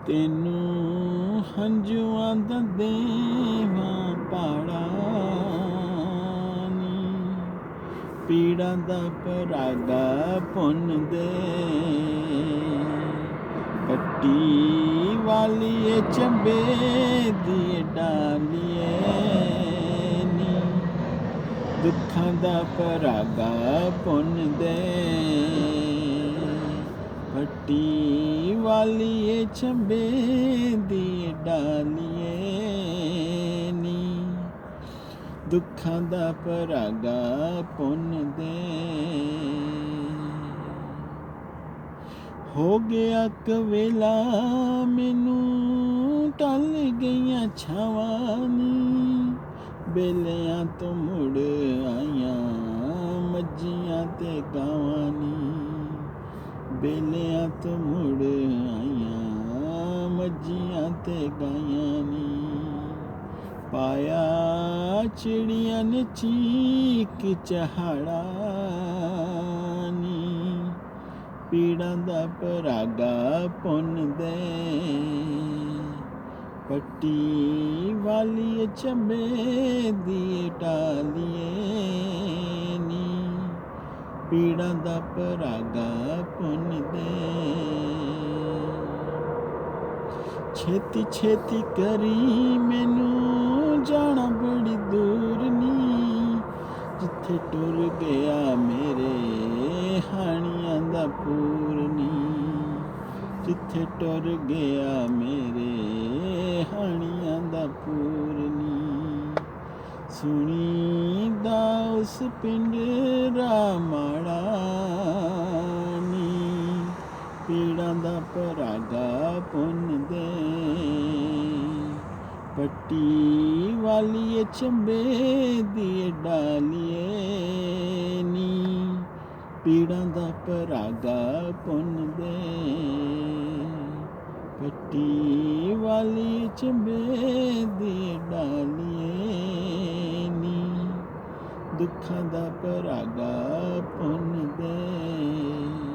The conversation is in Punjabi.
ਤੈਨੂੰ ਹੰਝੂਆਂ ਦਾ ਦੇਵਾਂ ਪਾੜਾ ਨੀ, ਪੀੜਾਂ ਦਾ ਪਰਾਗਾ ਪੁੰਨ ਦੇ। ਭੱਟੀ ਵਾਲੀਏ ਚੰਬੇ ਦੀ ਢਾਲੀਏ ਨੀ, ਦੁੱਖਾਂ ਦਾ ਪਰਾਗਾ ਪੁੰਨ ਦੇ। ਭੱਟੀ ਵਾਲੀਏ ਚੰਬੇ ਦੀ ਢਾਲੀਏ ਨੀ, ਦੁੱਖਾਂ ਦਾ ਪਰਾਗਾ ਪੁੰਨ ਦੇ। ਹੋ ਗਿਆ ਕਵੇਲਾ ਮੈਨੂੰ ਟਲ ਗਈਆਂ ਛਾਵਾਂ ਨੀ, ਬੇਲਿਆਂ ਤੋਂ ਮੁੜ ਆਈਆਂ ਮੱਝੀਆਂ ਤੇ ਗਾਵਾਂ ਨੀ, ਬੇਲਿਆਂ ਤੋਂ ਮੁੜ ਆਈਆਂ ਮੱਝੀਆਂ ਤੇ ਗਾਈਆਂ ਨੀ। ਪਾਇਆ ਚਿੜੀਆਂ ਨੇ ਚੀਕ ਚਹਾੜਾ ਨੀ, ਪੀੜਾਂ ਦਾ ਪਰਾਗਾ ਪੁੰਨ ਦੇ। ਭੱਟੀ ਵਾਲੀਏ ਚੰਬੇ ਦੀ ਢਾਲੀਏ ਨੀ, ਪੀੜਾਂ ਦਾ ਪਰਾਗਾ ਪੁੰਨ ਦੇ। ਛੇਤੀ ਛੇਤੀ ਕਰੀ ਮੈਨੂੰ ਜਾਣਾ ਬੜੀ ਦੂਰ ਨੀ, ਜਿੱਥੇ ਟੁਰ ਗਿਆ ਮੇਰੇ ਹਾਣੀਆਂ ਦਾ ਪੂਰ ਨੀ, ਜਿੱਥੇ ਟੁਰ ਗਿਆ ਮੇਰੇ ਹਾਣੀਆਂ ਦਾ ਪੂਰ ਨੀ। ਸੁਣੀਦਾ ਉਸ ਪਿੰਡ ਰਾਮਾੜਾ ਨੀ, ਪੀੜਾਂ ਦਾ ਪਰਾਗਾ ਪੁੰਨ ਦੇ। ਭੱਟੀ ਵਾਲੀਏ ਚੰਬੇ ਦੀ ਢਾਲੀਏ ਨੀ, ਪੀੜਾਂ ਦਾ ਪਰਾਗਾ ਪੁੰਨ ਦੇ। ਭੱਟੀ ਵਾਲੀਏ ਚੰਬੇ ਦੀ ਢਾਲੀਏ ਨੀ, ਦੁੱਖਾਂ ਦਾ ਪਰਾਗਾ ਪੁੰਨ ਦੇ।